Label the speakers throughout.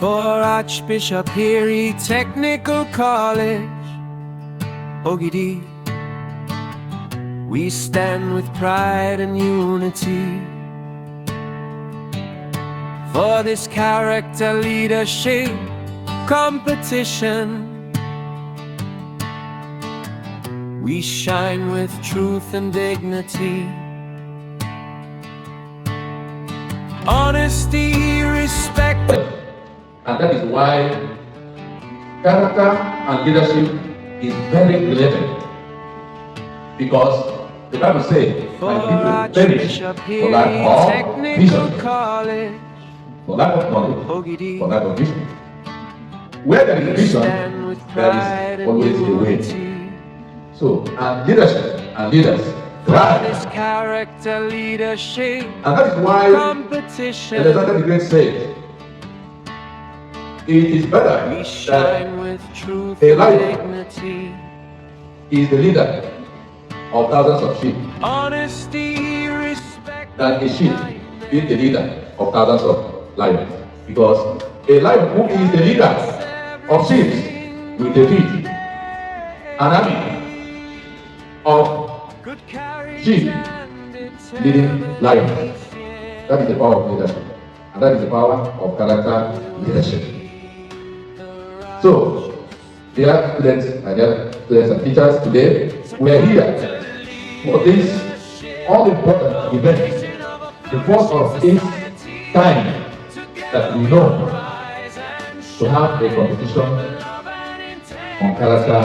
Speaker 1: For Archbishop Erie Technical College, Ogidi, we stand with pride and unity. For this character leadership competition, we shine with truth and dignity. Honesty, respect.
Speaker 2: And that is why character and leadership is very relevant. Because the Bible says, my people perish for lack of vision, for lack of knowledge, for lack of vision. Where there is a vision, there is always a way. So, and leadership and leaders thrive.
Speaker 1: Character leadership,
Speaker 2: and that is why Alexander the Great said, it is better that a lion is the leader of thousands of sheep
Speaker 1: honesty, respect,
Speaker 2: than a sheep being the leader of thousands of lions. Because a lion who is the leader of sheep will defeat an army of sheep leading lions. That is the power of leadership, and that is the power of character leadership. So, dear students and teachers, today we are here for this all-important event, the first of its kind that we know, to have a competition on character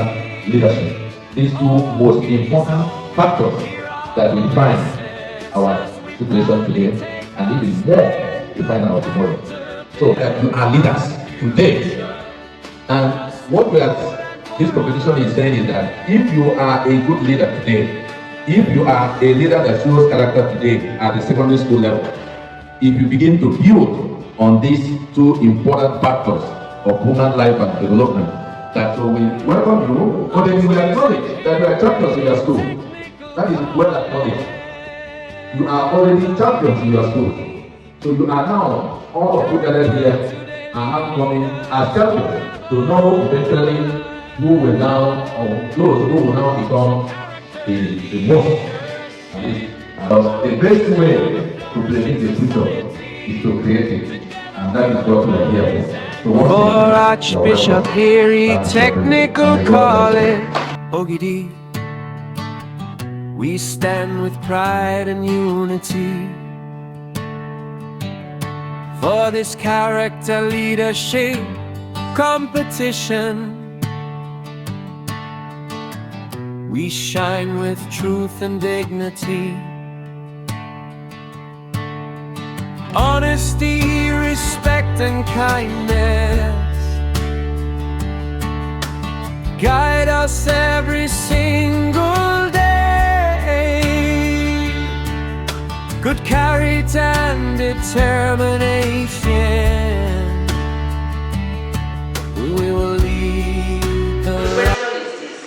Speaker 2: leadership. These two most important factors that will define our situation today and even more define our tomorrow. So that you are leaders today. And what this competition is saying is that if you are a good leader today, if you are a leader that shows character today at the secondary school level, if you begin to build on these two important factors of human life and development, that so we welcome you, but then we acknowledge that you are champions in your school. That is well acknowledged. You are already champions in your school. So you are now, all of you gathered here are coming as champions to know eventually who will now, or those who will now become the most. And the best way to predict the future is to create it. And that is what we are here for.
Speaker 1: For Archbishop Erie Technical College, Ogidi, we stand with pride and unity. For this character leadership competition, we shine with truth and dignity. Honesty, respect, and kindness guide us every single day. Good character and determination, we will lead the
Speaker 3: way. The question is this: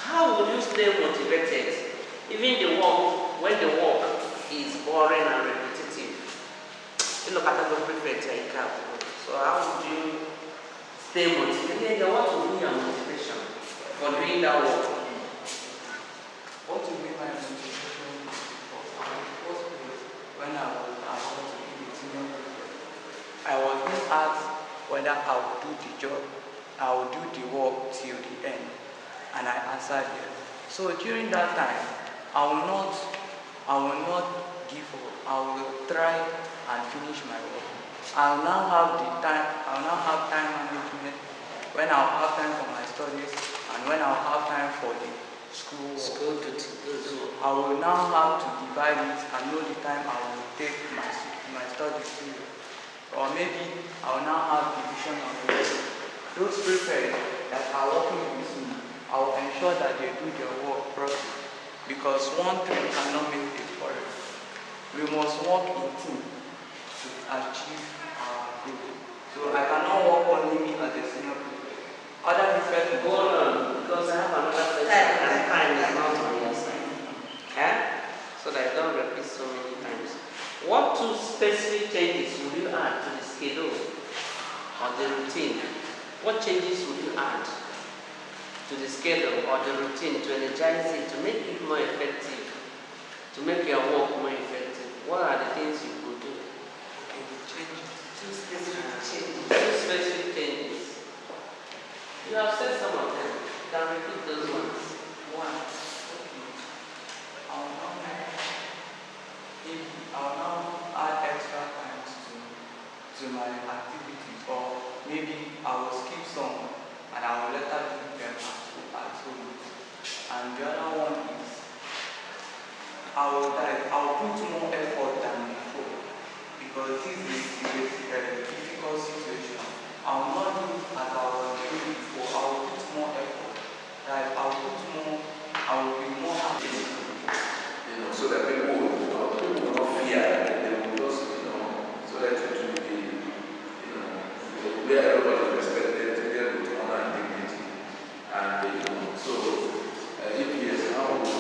Speaker 3: how will you stay motivated even when the work is boring and repetitive? You look at the prefect like that. So how would you stay motivated? What will be your motivation for doing that work?
Speaker 4: What will be my motivation for my first place when I was about to be the senior prefect? I was being asked whether I would do the job, I would do the work till the end, and I answered yes. So during that time, I will not give up. I will try and finish my work. I will now have time management when I will have time for my studies and when I will have time for the school work. So I will now have to divide it and know the time I will take my studies serious. Or maybe I will now have division of work. Those prefects that are working with me, I will ensure that they do their work properly, because one tree cannot make a forest. We must work in team to achieve our goal. So I cannot work only me as a senior prefect. Other prefects
Speaker 3: go on, because I have another question and time is not on your side. Okay? So that I don't repeat so many times. What two specific changes will you add to the schedule or the routine, what changes would you add to the schedule or the routine to energize it, to make it more effective, to make your work more effective? What are the things you could do?
Speaker 4: Two specific changes.
Speaker 3: Two specific changes. You have said some of them. Can repeat those ones.
Speaker 4: One, I'll now add extra times to my activities, or maybe I will skip some and I will later do them at home. And the other one is I will put more effort than before, because this is a difficult situation. I will not do it as I was doing before. I will put more effort. Like I will be more happy.
Speaker 2: So that people will not fear, they will just, so that it will be, where everybody is respected, together with honor and dignity. And, so, if yes, how will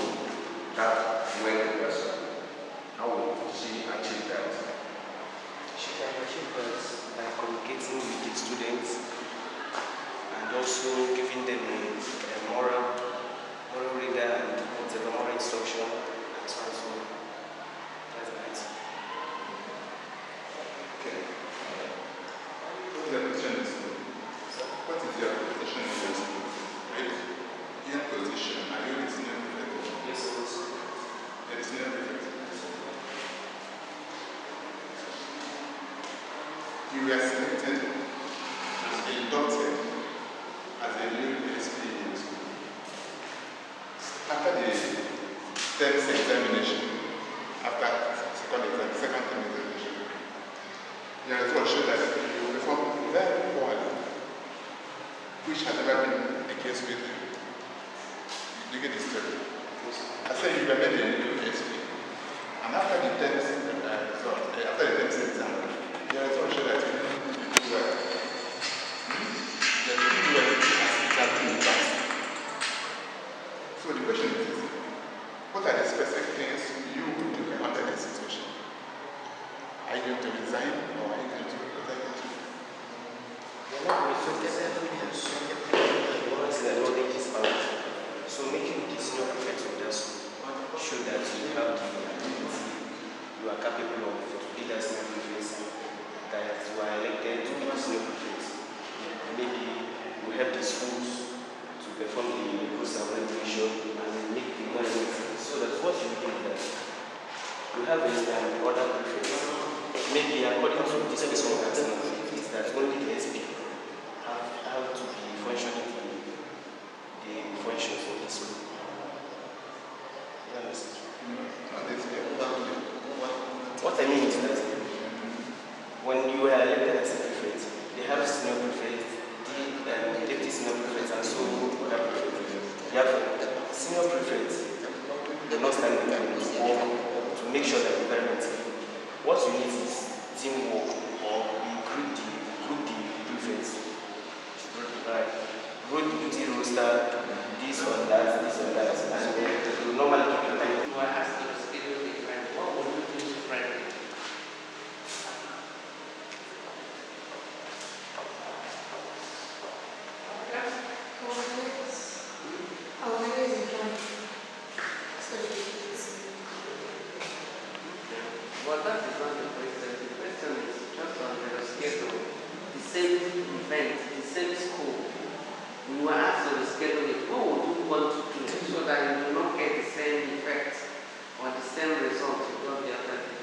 Speaker 2: that work person, how will she achieve that?
Speaker 5: She can achieve that by communicating with the students and also giving them a moral reader and whatever moral instruction and so on. So that's right.
Speaker 6: Okay. The question is, what is your position in the school? Right? Your position, are you the senior prefect?
Speaker 5: Yes, it was.
Speaker 6: You're the senior prefect. You were selected and inducted as a new ASP in the school. After the tenth examination, after second term examination, your result showed that you performed very poorly, which has never been the case with you. You get this story. I said you were made a new ASP, and after the tenth exam, your result showed that you didn't do well. You didn't do well as it has been in the past. So the question is, what are the specific things you would do under this situation? Are you going to resign, or are you going to what are you going to do?
Speaker 5: Knowledge is power. So making the senior prefect of that school show that you have the ability, you are capable of being a senior prefect, that you are elected to be a senior prefect. Maybe we help the schools to perform the rules and regulation and make the government, so that what you do is that you have other prefects. Maybe according to this person is that only the SP have to be functioning in the functions of the school. What I mean is that when you are elected as a prefect, they have senior prefects, the deputy senior prefects, and so other prefects. You have senior prefects, they not stand in and work to make sure that the environment is good. What you need is teamwork, or you group the prefects. Right. Road duty roster, this or that, and they will normally give you time.
Speaker 3: You are asked to schedule different. What would you do differently? Well, that is not the question. The question is just on the schedule. The same event, the same school. We were asked to schedule it. What would you want to do so that you do not get the same effect or the same result you got the other day?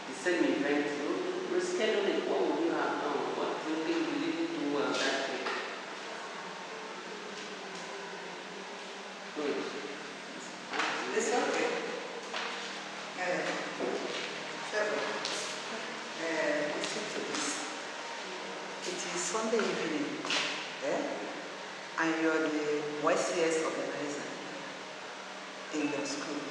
Speaker 3: The same event, you reschedule it. What would you have done? What do you think you didn't do well that day? Good.
Speaker 7: It's okay. Listen to this. It is Sunday evening, and you're the YCS organizer in your school.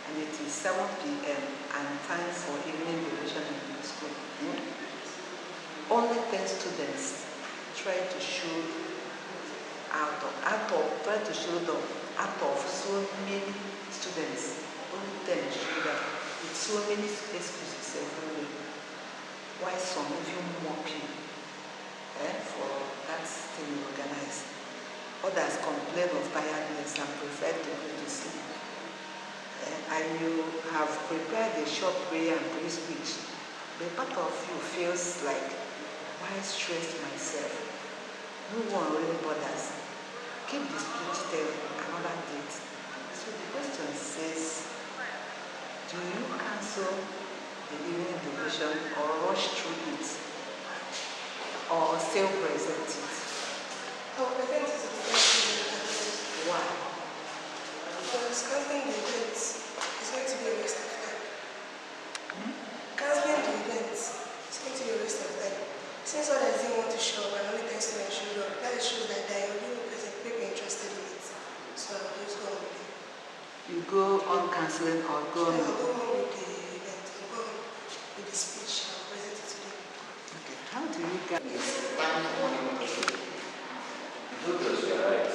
Speaker 7: And it is 7 p.m. and time for evening devotion in your school. Only 10 students try to show out of so many students, only 10 show that with so many excuses everywhere. Why some even mock you for that thing you organize. Others complain of tiredness and prefer to go to sleep. And you have prepared a short prayer and praise speech, but part of you feels like, why stress myself? No one really bothers. Keep the speech till another date. So the question says, do you cancel the evening devotion or rush through it or still present it?
Speaker 8: I will present it to the person.
Speaker 7: Why?
Speaker 8: Because cancelling the event is going to be a waste of time. Cancelling the event is going to be a waste of time. Since others didn't want to show up and only thanks to them showed up, that shows that they are really present, people interested in it. So I'll just go on with it.
Speaker 7: You go on cancelling or go on?
Speaker 8: I'll go on with the event. I'll go on with the speech. I'll present it to them.
Speaker 7: Okay. How do you get this?
Speaker 5: Because you are right.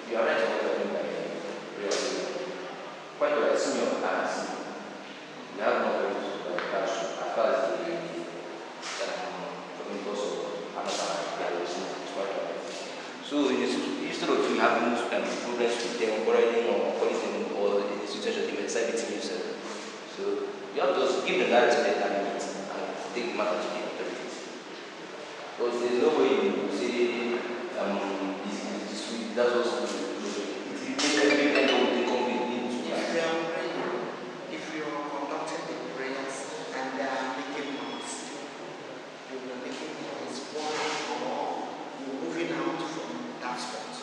Speaker 5: You are right on what you are doing by real. Quite right, see your hands. You have no way to cash as far as the because of another direction. Quite right. So instead of you having problems with them, quarreling or calling them or in the situation they may decide between yourself. So you have to just give them that respect and take the matter to the authorities. Because there's no way you say that's also if
Speaker 9: you are conducting the prayers and they are making noise, you will be making noise or moving out from that spot.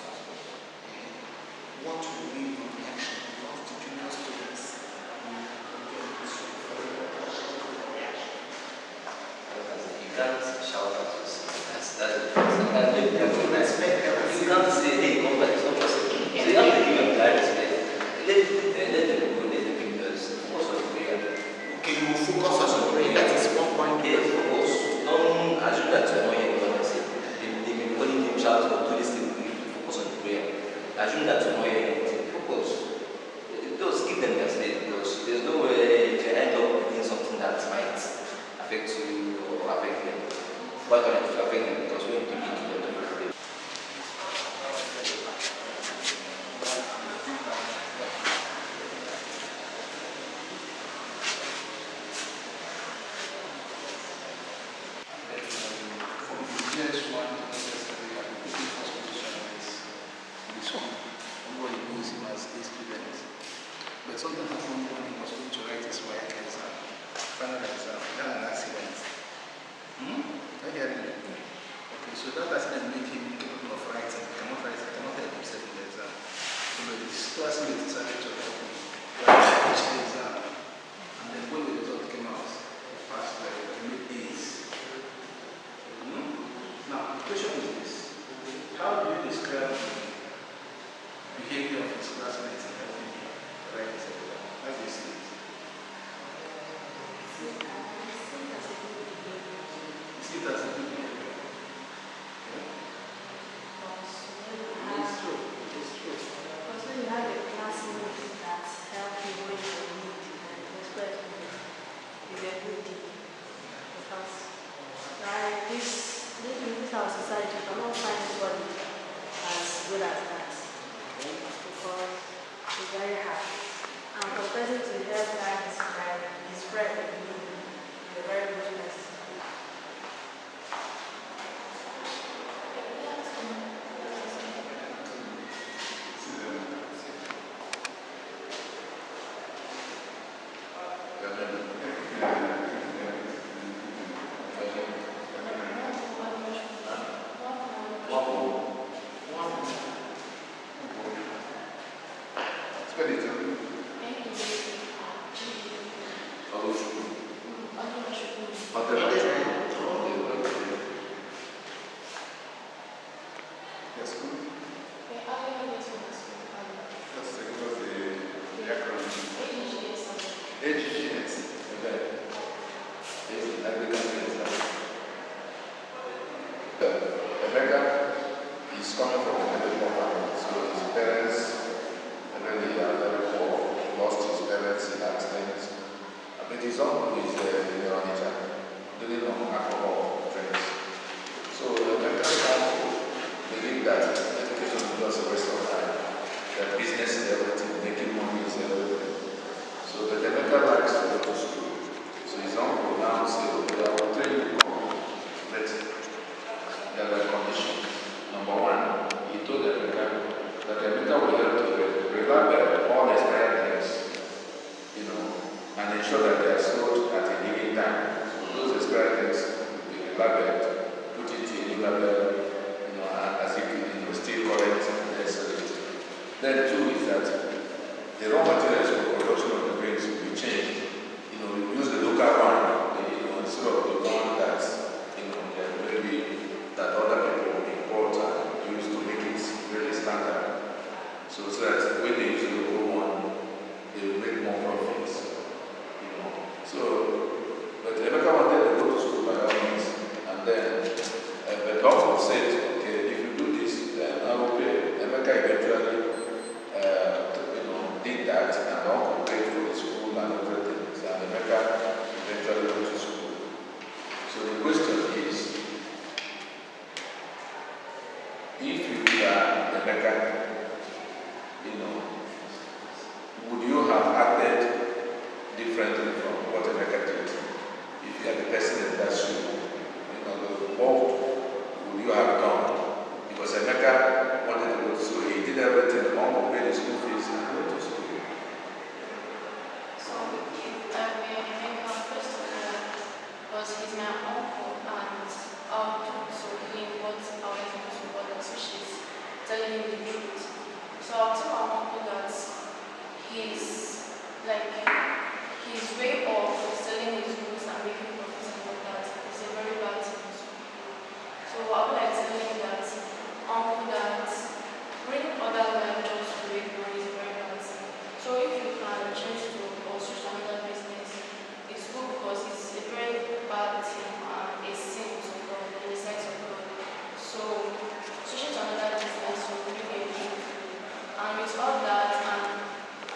Speaker 9: What will be your reaction? What the junior students
Speaker 5: you can't shout at us. That's you respect everything. You can't say, hey, come back, it's not possible. So you have to give them that respect. Let them go, let them give us focus on prayer.
Speaker 9: Okay, you will focus on prayer. That is one point.
Speaker 5: Yes, focus. Don't assume that you're not hearing what I say. They may be calling them shout or do this thing. You need to focus on prayer. Assume that you're not hearing anything. Focus. Just give them their space because there's no way you can end up doing something that might affect you or affect them. Why can't it affect them? Because we need to be together.
Speaker 10: But something happened when he was going to write his work exam, final exam, then an accident. I get it. Okay, so that accident made him capable of writing. He cannot write, he cannot help himself in the exam. So his classmates decided to help him write the exam. And then when the result came out, he passed the made A's. Now, the question is this. How do you describe the behavior of his classmates in helping him write his exam? How do you see it? You see it as a good behavior? It's true. It's true.
Speaker 11: Because when you have a classmate that helps you when you need and respect you, is a good deal. Because this our society, you cannot find anybody as good as that. Because it's very hard. And for the person to help that his friend is a very good person.
Speaker 2: But his uncle is the manager, dealing on alcohol drinks. So the American uncle believe that education is just a waste of time, that business is everything, making money is everything. So the American likes to go to school. So his uncle now says, okay, I will train you, but there were conditions. Number one, he told the American that the American will help to revamp all expired things, you know, and ensure that they are sold at a given time. So those expired things will be revamped, put it in new label, you know, as if it was still correct and excellent. Then two is that the raw materials for production of the grains will be changed. You know, we use the local one, you know, instead of the one that, you know, that maybe that other people import and use to make it really standard. So that when they use the local one, they will make more profits. You know. So, but Rebecca wanted to go to school by all means, and then the doctor said, okay, if you do this, then I will pay. Rebecca eventually, you know, did that, and the uncle paid for the school and everything. And Rebecca eventually went to school. So the question is, if you are Rebecca, you know, would you have acted differently from what Emeka did? If you are the person in that shoe, you know, what would you have done? Because Emeka wanted to go to school, he did everything, the mom paid the school fees and he went to school.
Speaker 11: So if I were Emeka, first of all, because he's my uncle and I'll do to him what I want him to follow, which is telling him the truth. So I'll tell my uncle that his way of selling his goods and making profits and all that is a very bad thing. So I would like to tell him that uncle, that bringing other ventures to make money is a very bad thing. So if you can change to or switch to another business, it's good because it's a very bad thing and a sin to God in the sight of God. So switching to another business will really be a good thing. And with all that, and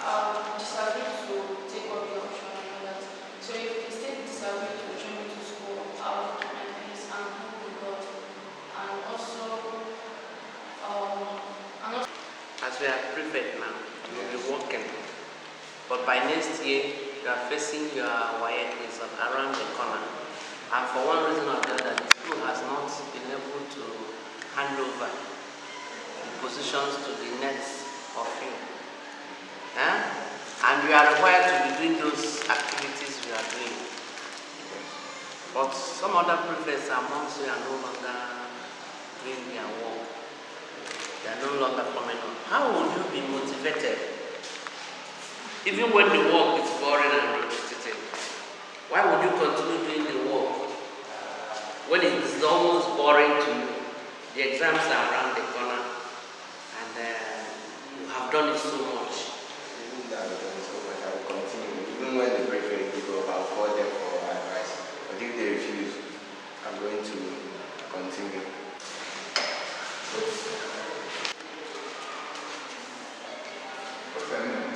Speaker 11: I'll disagree to take up the option and all that. So if you still disagree to join me to school, I'll keep my peace and hope with God. And also,
Speaker 3: As we are prepared now, you will be working. But by next year, you are facing your WAEC result around the corner. And for one reason or the other, the school has not been able to hand over the positions to the next of you. And you are required to be doing those activities you are doing. But some other prefects amongst you are no longer doing their work. They are no longer coming on. How would you be motivated? Even when the work is boring and repetitive, why would you continue doing the work when it is almost boring to you? The exams are around the corner and you have done it so much.
Speaker 5: Even though I've done so much, I will continue. Even when the prefect will go, I'll call them for advice. But if they refuse, I'm going to continue.
Speaker 2: What's that name?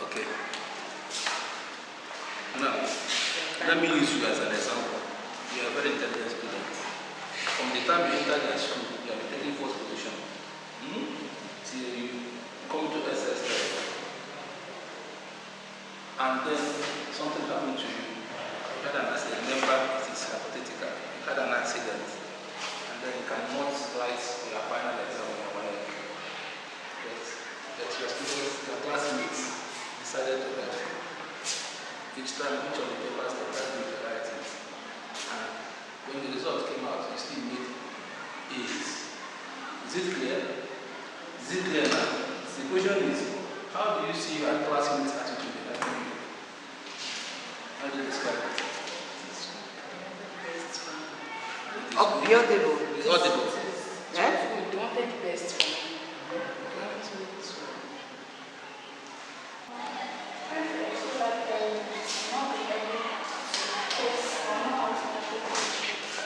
Speaker 10: Okay. Now, let me use you as an example. You are a very intelligent student. From the time you enter the school, you have been taking first position. Till you come to SS3. and then something happened to you. You had an accident. Remember, it is hypothetical. You had an accident, and then you cannot write your final exam on your own. But your students, your classmates decided that each time, each of the papers they tried to write it. And when the result came out, you still made A's. Is it clear? Is it clear now? The question is, how do you see your classmates' attitude in that moment? How do you describe it?
Speaker 7: Audible.
Speaker 10: It's audible.
Speaker 7: Eh?
Speaker 8: We wanted the best for me.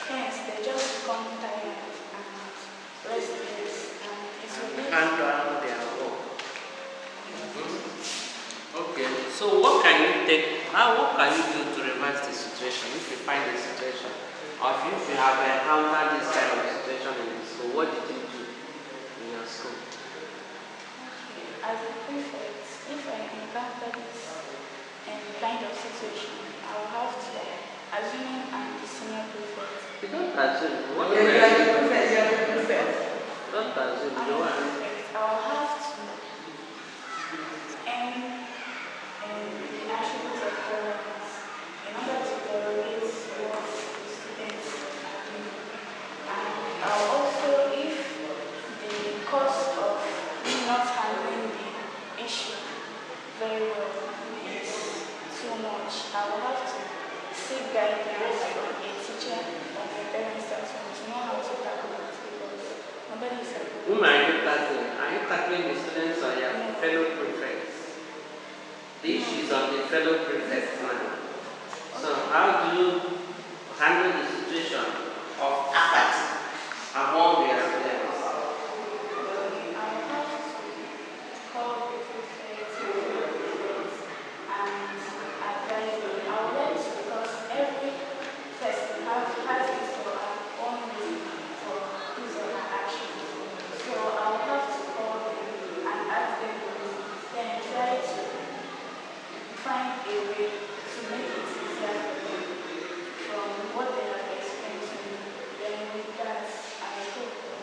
Speaker 11: Hence, they just become tired and restless, and it's really
Speaker 3: Hand down their work.
Speaker 10: Okay.
Speaker 3: So what can you do to reverse the situation if you find the situation? Or if you have encountered this kind of situation in the school, what did you do in your school?
Speaker 11: as a prefect, if I encounter this kind of situation, I will have to, assuming I'm the senior prefect.
Speaker 3: You don't assume. What
Speaker 7: You
Speaker 3: do
Speaker 7: are
Speaker 3: I
Speaker 7: the
Speaker 3: do?
Speaker 7: prefect, you are the prefect.
Speaker 3: Don't assume.
Speaker 11: I'm
Speaker 3: You
Speaker 11: a
Speaker 3: are.
Speaker 11: prefect. I will have to end the attributes of tolerance in order to tolerate what the students are doing. And I'll also, if the cost of me not handling the issue very well is too much, I will have to seek guidance from a teacher or my parents that to know how to tackle it, because nobody is able to.
Speaker 3: Whom are you tackling? Are you tackling the students or your fellow prefects? The issue is on the fellow prefects now. So how do you handle the situation of apathy among the students?
Speaker 11: Find a way to make it easier for them from what they have experienced to me. Then with that, I hope that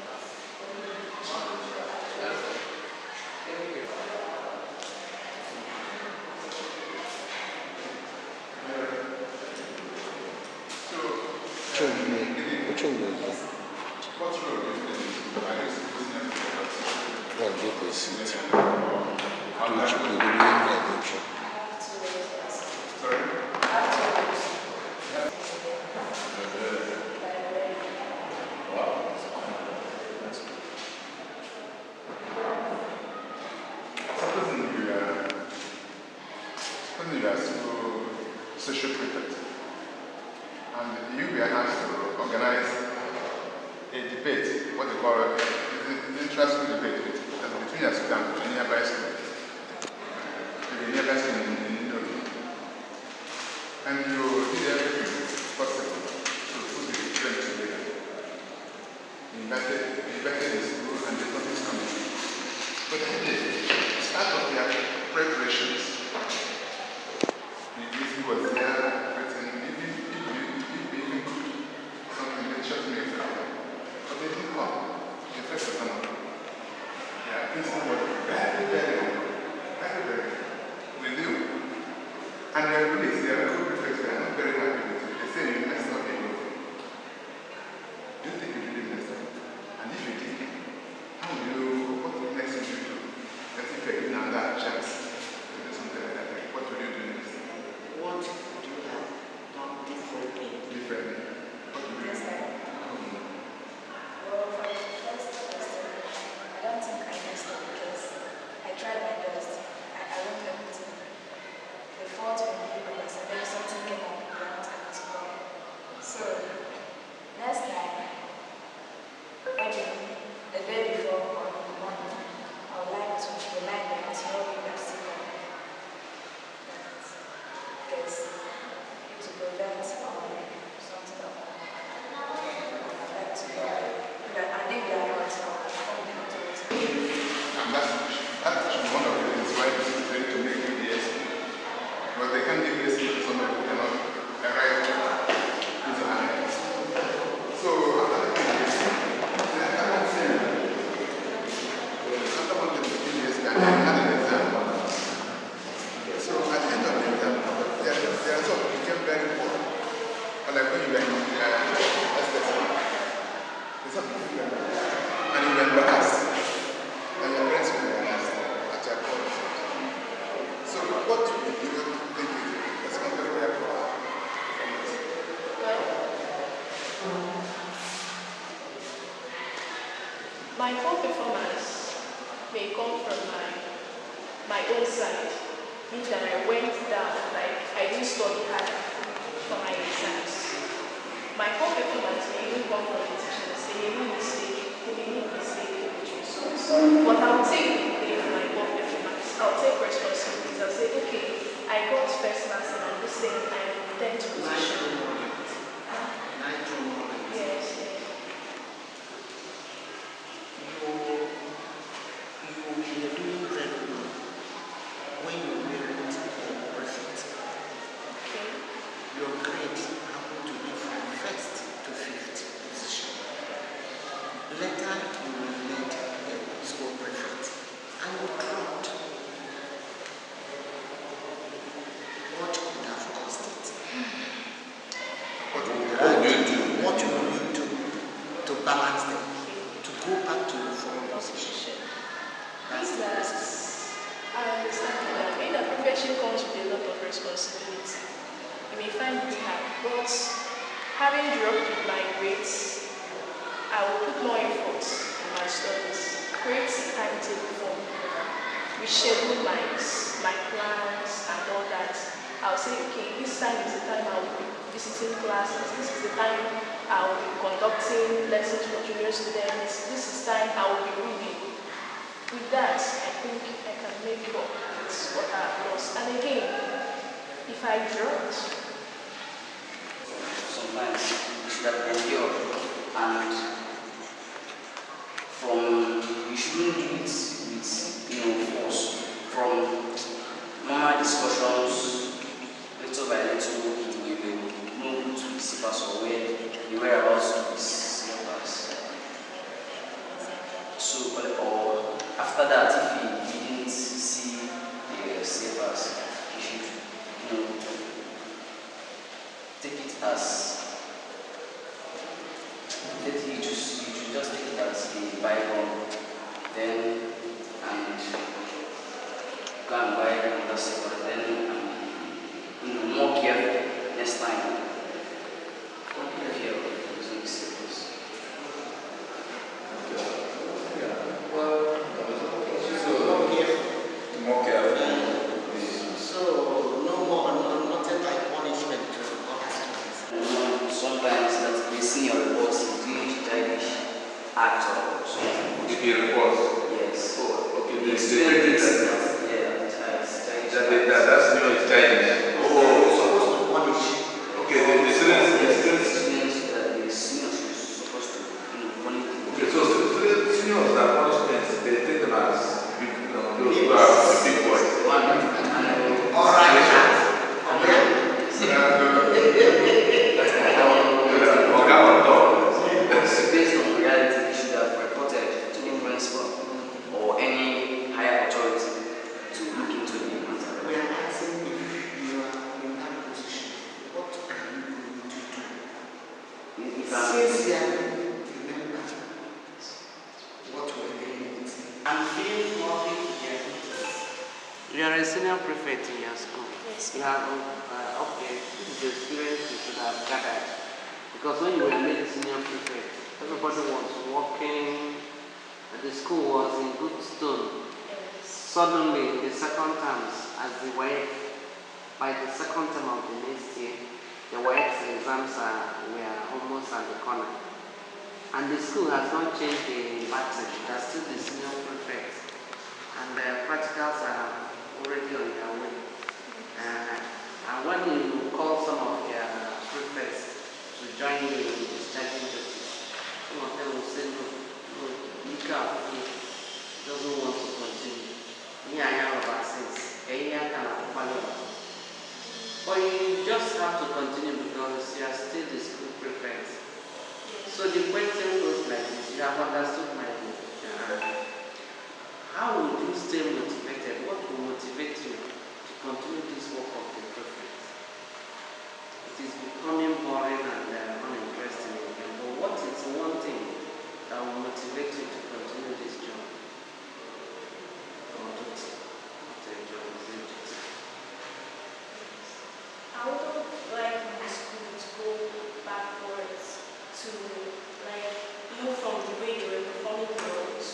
Speaker 11: they will change or adjust.
Speaker 6: What role do you think? Are you supposed to
Speaker 10: Well, get a seat.
Speaker 6: How much? Sorry? Wow. Supposing you are social prefect, and you were asked to organize a debate, what they call an intra-school debate between your school and a nearby school. Maybe nearby school in Indonesia. And you did everything possible to put the students together. You invited the school and the notice committee. But at the start of their preparations, he was there, written, if we even could, something that shut me down. But they didn't come. The first of them. Yeah, this was very, very with you. And they're really, they are good because they are not very happy with you. They say you messed up everything. Do you think you really messed up? And if you did, how do you, what next would you do? Let's say if you're given another chance to do something like that, what will you do next?
Speaker 3: What do you
Speaker 11: My poor performance may come from my own side, means that I went down, like I didn't study hard for my exams. My poor performance may even come from the teachers. They may make mistake in the results. But I'll take the blame for my poor performance. I'll take responsibility. I'll say, okay, I got first class and I'm just saying I'm in 10th position. Yes, yes.
Speaker 9: You're doing very well when you weren't perfect.
Speaker 11: Okay.
Speaker 9: Your grade happened to be from first to fifth position. Later, you were made a school prefect and you dropped. What could have caused it? What will you do to balance them, to go back to your former position?
Speaker 11: That's that. I understand that. Being a profession comes with a lot of responsibility. You may find it hard, but having dropped with my grades, I will put more effort in my studies, create a timetable for me, reschedule my plans and all that. I'll say, okay, this time is the time I will be visiting classes, this is the time I will be conducting lessons for junior students, this is time I will be reading. With that, I think I can make up with what I've lost. And again, if I dropped,
Speaker 12: sometimes you should have endured, and you shouldn't do it with force. From normal discussions, little by little, you will move to the slippers or where the whereabouts of the slippers. So, or after that, if you didn't see the slippers, you should take it as you should just take it as a bygone, then and go and buy another slipper, then more careful next time. If you're using the slippers.
Speaker 2: More careful.
Speaker 9: So, no more, nothing like punishment to other students.
Speaker 12: Sometimes that they see your reports doing childish acts or something.
Speaker 2: If you report.
Speaker 12: Yes.
Speaker 2: Oh, okay.
Speaker 12: The
Speaker 2: They
Speaker 12: student
Speaker 2: that. That's new, it's childish.
Speaker 9: Oh, supposed to punish.
Speaker 2: Okay, the students.
Speaker 12: The seniors are supposed to punish them.
Speaker 2: Okay, so seniors are punishments, they take them as those who are the big boys.
Speaker 9: All right.
Speaker 12: Based on reality, they should have reported to the principal or any higher authority to look into the matter.
Speaker 9: We are asking if you are in that position, what are you going to do? Sincerely, remember what we are doing.
Speaker 3: I'm feeling more here. You are a senior prefect in your school.
Speaker 11: yes,
Speaker 3: You have, okay, this is the experience you should have gathered. Because when you were made senior prefect, everybody was working, and the school was in good stone.
Speaker 11: yes.
Speaker 3: Suddenly, the second terms, as they were, by the second term of the next year, the WAEC exams were almost at the corner. And the school has not changed the pattern. They are still the senior prefects. And the practicals are already on their way. And when you call some of their prefects to join you in discharging duties, some of them will say, no, you can't, doesn't want to continue. Here I am about since. Here I can follow. But you just have to continue because you are still the school prefect. So the question goes like this, you have understood my how would you stay motivated? What will motivate you to continue this work of the prefect? It is becoming boring and uninteresting again, but what is one thing that will motivate you to continue this job? Or duty? Not a job, it's a duty.
Speaker 11: I would like my school to go backwards to like move from the way they were performing roles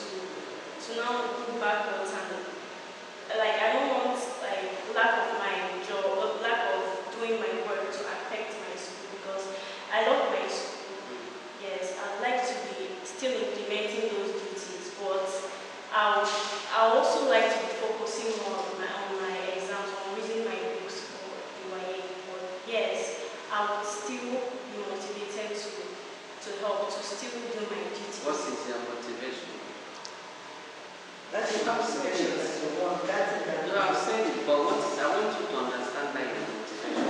Speaker 11: I would still be motivated to help, to still do my duty.
Speaker 3: What is your motivation?
Speaker 7: That is not special.
Speaker 3: You have said it, but what is, I want you to understand that your motivation.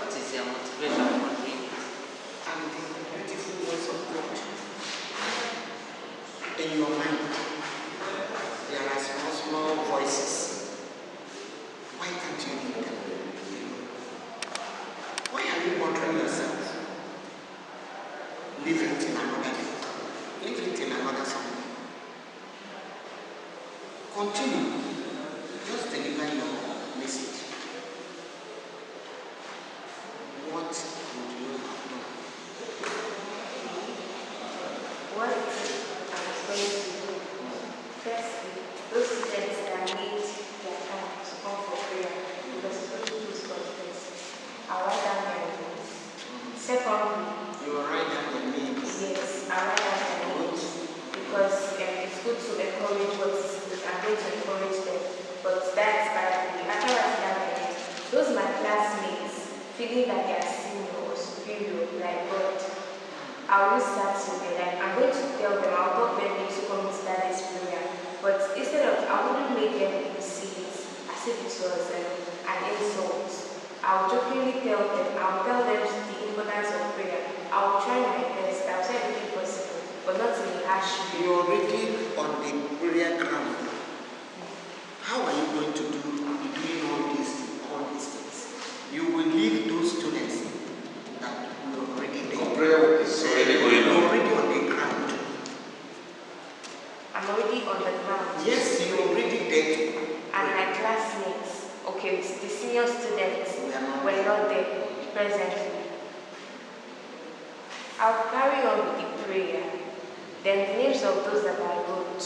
Speaker 3: What is your motivation for doing it?
Speaker 9: And the beautiful words of God in your mind. There are small, small voices. Why can't you hear them? Why are you bothering yourself? Leave it in another day. Leave it in another Sunday. Continue. Just deliver your message. What would you have done?
Speaker 11: What I was going to do, firstly, those students that need their time to come for prayer, because it's going to lose God first. I'll write down their names. Secondly,
Speaker 9: You will write down your names.
Speaker 11: yes, I'll write down their names, because it's good to encourage what is good. I'm going to encourage them, but that's by the way. After writing down their names, those my classmates feeling like they are senior or superior, like God. I'll use that to be like, I'm going to tell them, I'll talk them into coming to that this prayer. But instead of, I wouldn't make them see it as if it was an insult. I'll jokingly tell them, I'll tell them the importance of prayer. I'll try my best, I'll say everything possible, but not in a harsh way.
Speaker 9: You're already on the prayer ground. How are you going to do doing all these things? You will leave those students that were already there.
Speaker 2: Prayer is already going
Speaker 9: You're
Speaker 2: on.
Speaker 9: already on the ground.
Speaker 11: I'm already on the ground.
Speaker 9: Yes, you're already there.
Speaker 11: And my classmates, okay, the senior students were not there presently. I'll carry on with the prayer. Then the names of those that I wrote,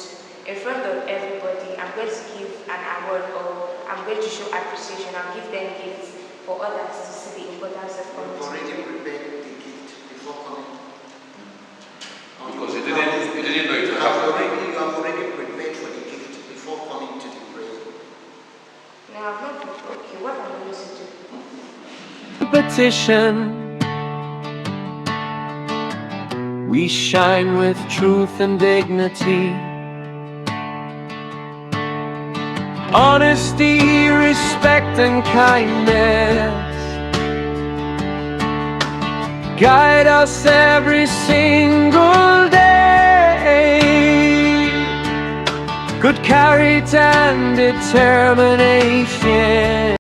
Speaker 11: in front of everybody, I'm going to give an award or I'm going to show appreciation. I'll give them gifts for others to see the importance of coming.
Speaker 9: You've already prepared the gift before coming.
Speaker 2: Because you didn't know it would happen.
Speaker 9: You have already prepared for the gift before coming to the prayer.
Speaker 11: No, I've not prepared. Okay, what am I going to do?
Speaker 1: Petition. We shine with truth and dignity. Honesty, respect, and kindness guide us every single day. Good character and determination.